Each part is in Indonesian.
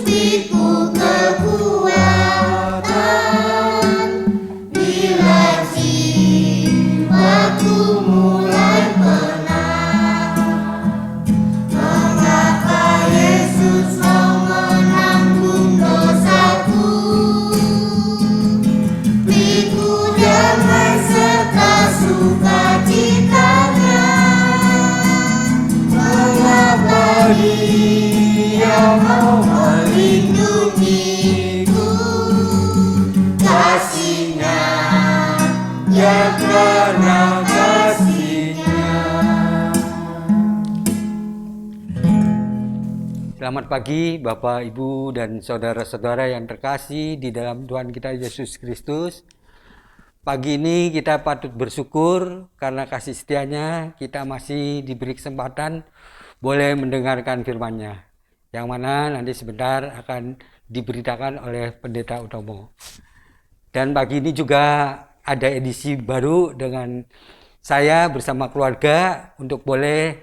Beriku kekuatan bila jiwaku mulai penat. Mengapa Yesus mau menanggung dosaku? Beriku damai serta sukacitanya. Mengapa Dia mau melindungiku? Kasih-Nya, ya karena kasih-Nya. Selamat pagi Bapak, Ibu, dan saudara-saudara yang terkasih di dalam Tuhan kita Yesus Kristus. Pagi ini kita patut bersyukur karena kasih setianya kita masih diberi kesempatan boleh mendengarkan firman-Nya, yang mana nanti sebentar akan diberitakan oleh Pendeta Utomo. Dan pagi ini juga ada edisi baru dengan saya bersama keluarga untuk boleh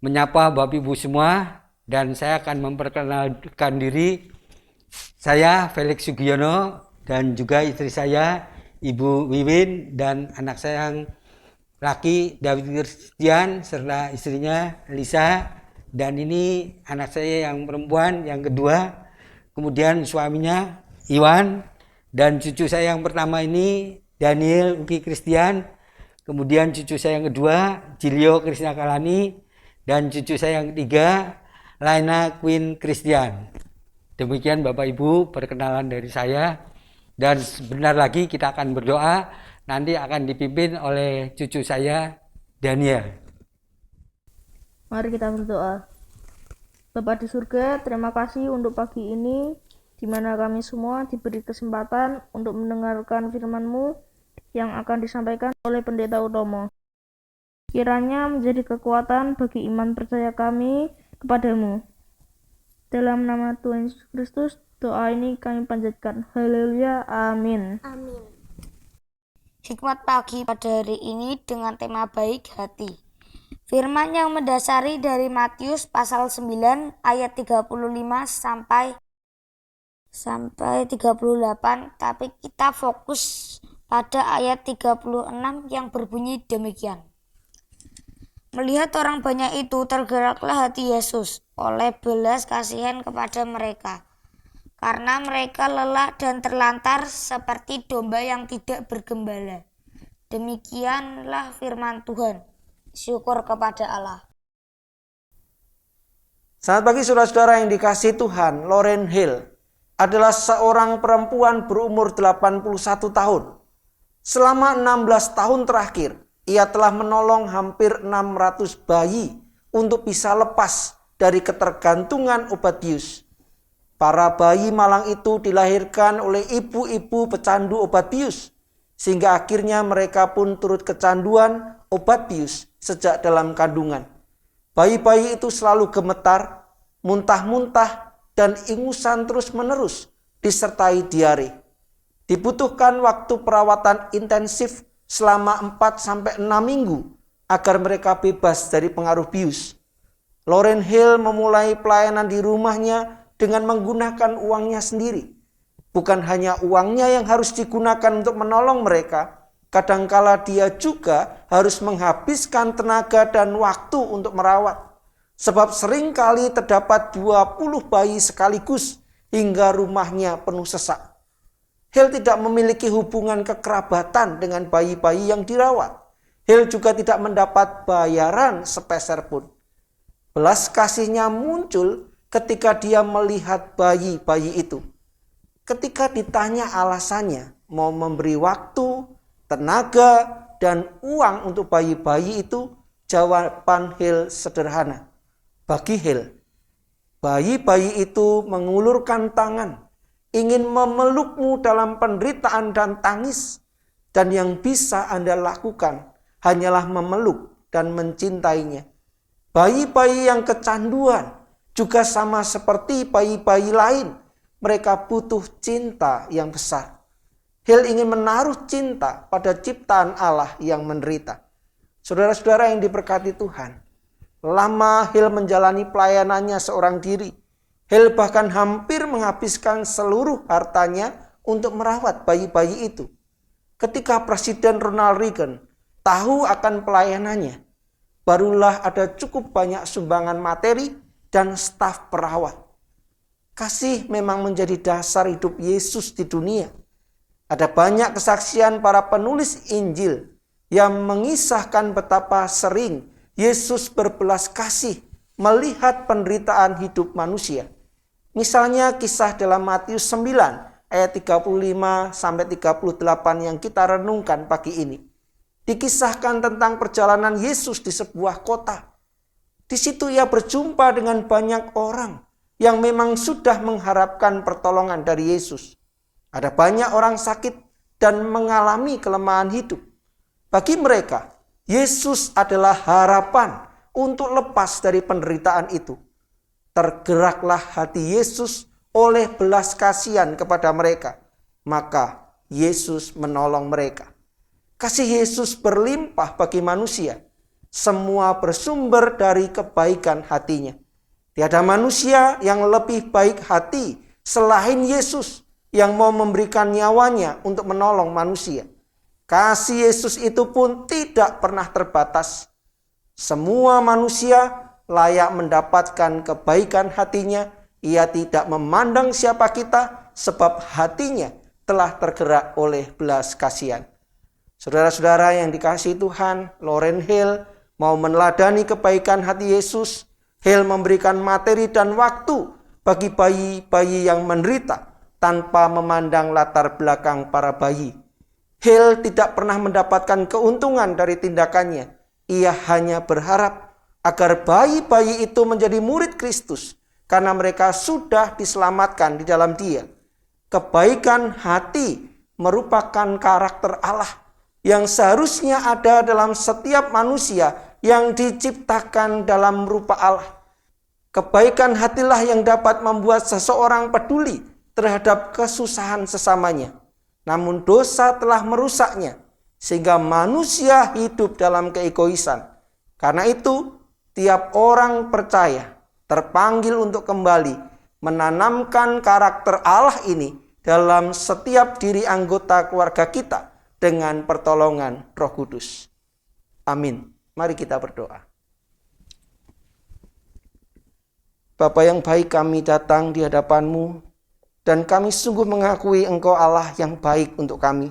menyapa Bapak Ibu semua. Dan saya akan memperkenalkan diri. Saya Felix Sugiono dan juga istri saya Ibu Wiwin dan anak saya yang laki David Christian serta istrinya Lisa. Dan ini anak saya yang perempuan yang kedua. Kemudian suaminya Iwan. Dan cucu saya yang pertama ini Daniel Uki Christian. Kemudian cucu saya yang kedua Jilio Krisna Kalani. Dan cucu saya yang ketiga Laina Queen Christian. Demikian Bapak Ibu perkenalan dari saya. Dan sebentar lagi kita akan berdoa. Nanti akan dipimpin oleh cucu saya Daniel. Mari kita berdoa. Bapa di surga, terima kasih untuk pagi ini di mana kami semua diberi kesempatan untuk mendengarkan firman-Mu yang akan disampaikan oleh Pendeta Utomo. Kiranya menjadi kekuatan bagi iman percaya kami kepadamu. Dalam nama Tuhan Yesus Kristus, doa ini kami panjatkan. Haleluya, amin. Amin. Hikmat pagi pada hari ini dengan tema baik hati. Firman yang mendasari dari Matius pasal 9 ayat 35 sampai 38, tapi kita fokus pada ayat 36 yang berbunyi demikian. Melihat orang banyak itu, tergeraklah hati Yesus oleh belas kasihan kepada mereka, karena mereka lelah dan terlantar seperti domba yang tidak bergembala. Demikianlah firman Tuhan. Syukur kepada Allah. Selamat pagi saudara-saudara yang dikasihi Tuhan. Lauryn Hill adalah seorang perempuan berumur 81 tahun. Selama 16 tahun terakhir, ia telah menolong hampir 600 bayi untuk bisa lepas dari ketergantungan obat bius. Para bayi malang itu dilahirkan oleh ibu-ibu pecandu obat bius, sehingga akhirnya mereka pun turut kecanduan obat bius sejak dalam kandungan. Bayi-bayi itu selalu gemetar, muntah-muntah, dan ingusan terus-menerus, disertai diare. Dibutuhkan waktu perawatan intensif selama 4-6 minggu agar mereka bebas dari pengaruh bius. Lauryn Hill memulai pelayanan di rumahnya dengan menggunakan uangnya sendiri. Bukan hanya uangnya yang harus digunakan untuk menolong mereka, kadangkala dia juga harus menghabiskan tenaga dan waktu untuk merawat. Sebab seringkali terdapat 20 bayi sekaligus hingga rumahnya penuh sesak. Hill tidak memiliki hubungan kekerabatan dengan bayi-bayi yang dirawat. Hill juga tidak mendapat bayaran sepeser pun. Belas kasihnya muncul ketika dia melihat bayi-bayi itu. Ketika ditanya alasannya, mau memberi waktu, tenaga, dan uang untuk bayi-bayi itu, jawaban Hill sederhana. Bagi Hill, bayi-bayi itu mengulurkan tangan, ingin memelukmu dalam penderitaan dan tangis, dan yang bisa Anda lakukan hanyalah memeluk dan mencintainya. Bayi-bayi yang kecanduan juga sama seperti bayi-bayi lain, mereka butuh cinta yang besar. Hill ingin menaruh cinta pada ciptaan Allah yang menderita. Saudara-saudara yang diberkati Tuhan, lama Hill menjalani pelayanannya seorang diri. Hale bahkan hampir menghabiskan seluruh hartanya untuk merawat bayi-bayi itu. Ketika Presiden Ronald Reagan tahu akan pelayanannya, barulah ada cukup banyak sumbangan materi dan staf perawat. Kasih memang menjadi dasar hidup Yesus di dunia. Ada banyak kesaksian para penulis Injil yang mengisahkan betapa sering Yesus berbelas kasih melihat penderitaan hidup manusia. Misalnya kisah dalam Matius 9 ayat 35 sampai 38 yang kita renungkan pagi ini. Dikisahkan tentang perjalanan Yesus di sebuah kota. Di situ ia berjumpa dengan banyak orang yang memang sudah mengharapkan pertolongan dari Yesus. Ada banyak orang sakit dan mengalami kelemahan hidup. Bagi mereka, Yesus adalah harapan untuk lepas dari penderitaan itu. Tergeraklah hati Yesus oleh belas kasihan kepada mereka. Maka Yesus menolong mereka. Kasih Yesus berlimpah bagi manusia. Semua bersumber dari kebaikan hatinya. Tiada manusia yang lebih baik hati selain Yesus yang mau memberikan nyawanya untuk menolong manusia. Kasih Yesus itu pun tidak pernah terbatas. Semua manusia layak mendapatkan kebaikan hatinya. Ia tidak memandang siapa kita sebab hatinya telah tergerak oleh belas kasihan. Saudara-saudara yang dikasihi Tuhan, Lauren Hale mau meneladani kebaikan hati Yesus. Hale memberikan materi dan waktu bagi bayi-bayi yang menderita tanpa memandang latar belakang para bayi. Hale tidak pernah mendapatkan keuntungan dari tindakannya. Ia hanya berharap agar bayi-bayi itu menjadi murid Kristus karena mereka sudah diselamatkan di dalam Dia. Kebaikan hati merupakan karakter Allah yang seharusnya ada dalam setiap manusia yang diciptakan dalam rupa Allah. Kebaikan hatilah yang dapat membuat seseorang peduli terhadap kesusahan sesamanya. Namun dosa telah merusaknya, sehingga manusia hidup dalam keegoisan. Karena itu, tiap orang percaya terpanggil untuk kembali menanamkan karakter Allah ini dalam setiap diri anggota keluarga kita dengan pertolongan Roh Kudus. Amin. Mari kita berdoa. Bapa yang baik, kami datang di hadapan-Mu dan kami sungguh mengakui Engkau Allah yang baik untuk kami.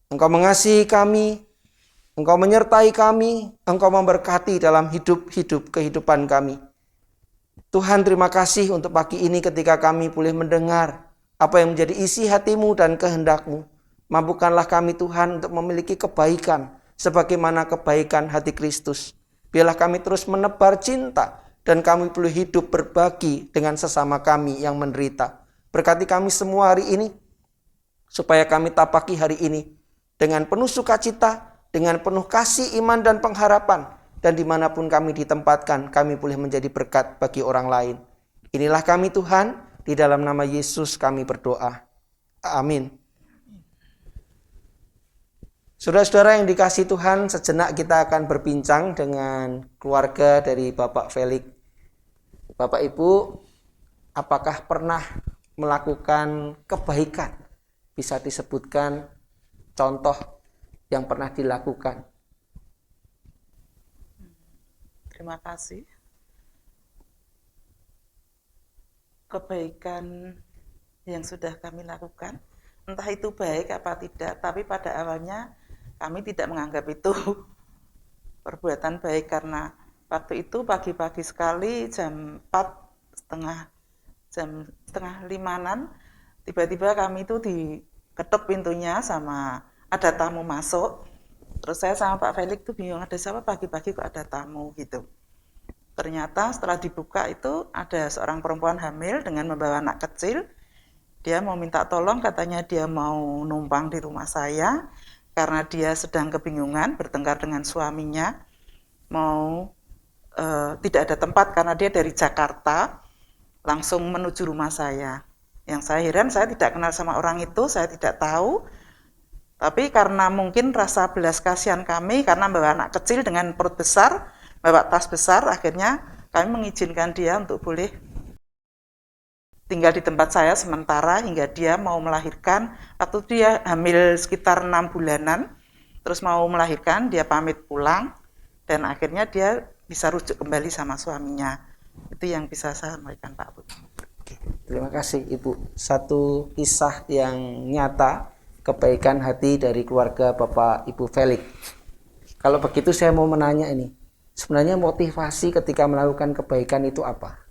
Engkau mengasihi kami, Engkau menyertai kami, Engkau memberkati dalam hidup kehidupan kami. Tuhan, terima kasih untuk pagi ini ketika kami boleh mendengar apa yang menjadi isi hati-Mu dan kehendak-Mu. Mampukanlah kami Tuhan untuk memiliki kebaikan sebagaimana kebaikan hati Kristus. Biarlah kami terus menebar cinta dan kami boleh hidup berbagi dengan sesama kami yang menderita. Berkati kami semua hari ini, supaya kami tapaki hari ini dengan penuh sukacita, dengan penuh kasih, iman, dan pengharapan. Dan dimanapun kami ditempatkan, kami boleh menjadi berkat bagi orang lain. Inilah kami Tuhan, di dalam nama Yesus kami berdoa. Amin. Saudara-saudara yang dikasihi Tuhan, sejenak kita akan berbincang dengan keluarga dari Bapak Felix. Bapak Ibu, apakah pernah melakukan kebaikan? Bisa disebutkan contoh yang pernah dilakukan. Terima kasih. Kebaikan yang sudah kami lakukan, entah itu baik apa tidak, tapi pada awalnya kami tidak menganggap itu perbuatan baik karena waktu itu pagi-pagi sekali jam 4:30 tiba-tiba kami itu diketuk pintunya sama ada tamu masuk. Terus saya sama Pak Felix tuh bingung, ada siapa pagi-pagi kok ada tamu gitu. Ternyata setelah dibuka itu ada seorang perempuan hamil dengan membawa anak kecil. Dia mau minta tolong, katanya dia mau numpang di rumah saya karena dia sedang kebingungan bertengkar dengan suaminya. Mau tidak ada tempat karena dia dari Jakarta langsung menuju rumah saya. Yang saya heran, saya tidak kenal sama orang itu, saya tidak tahu. Tapi karena mungkin rasa belas kasihan kami, karena bawa anak kecil dengan perut besar, bawa tas besar, akhirnya kami mengizinkan dia untuk boleh tinggal di tempat saya sementara hingga dia mau melahirkan. Waktu dia hamil sekitar 6 bulanan, terus mau melahirkan, dia pamit pulang, dan akhirnya dia bisa rujuk kembali sama suaminya. Itu yang bisa saya sampaikan, Pak Bu. Terima kasih Ibu. Satu kisah yang nyata, kebaikan hati dari keluarga Bapak Ibu Felix. Kalau begitu saya mau menanya ini, sebenarnya motivasi ketika melakukan kebaikan itu apa?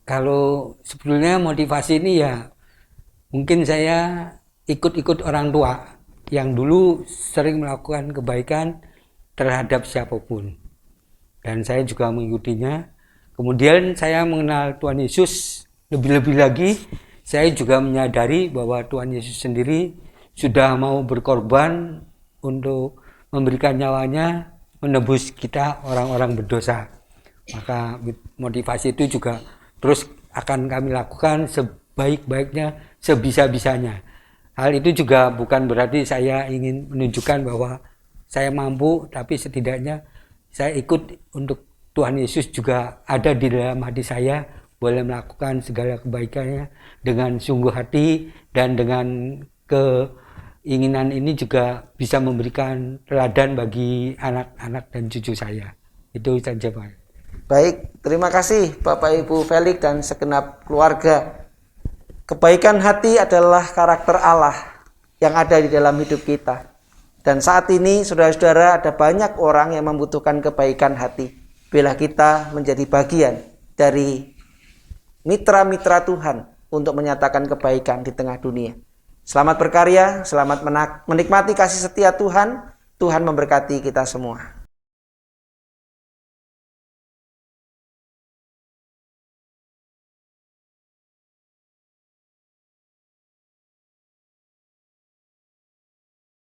Kalau sebetulnya motivasi ini ya mungkin saya ikut-ikut orang tua yang dulu sering melakukan kebaikan terhadap siapapun. Dan saya juga mengikutinya. Kemudian saya mengenal Tuhan Yesus lebih-lebih lagi. Saya juga menyadari bahwa Tuhan Yesus sendiri sudah mau berkorban untuk memberikan nyawanya menebus kita orang-orang berdosa. Maka motivasi itu juga terus akan kami lakukan sebaik-baiknya, sebisa-bisanya. Hal itu juga bukan berarti saya ingin menunjukkan bahwa saya mampu, tapi setidaknya saya ikut untuk Tuhan Yesus juga ada di dalam hati saya, boleh melakukan segala kebaikannya dengan sungguh hati, dan dengan keinginan ini juga bisa memberikan teladan bagi anak-anak dan cucu saya. Itu saja, Pak. Baik, terima kasih Bapak Ibu Felix dan segenap keluarga. Kebaikan hati adalah karakter Allah yang ada di dalam hidup kita. Dan saat ini saudara-saudara, ada banyak orang yang membutuhkan kebaikan hati. Bila kita menjadi bagian dari mitra-mitra Tuhan untuk menyatakan kebaikan di tengah dunia. Selamat berkarya, selamat menikmati kasih setia Tuhan. Tuhan memberkati kita semua.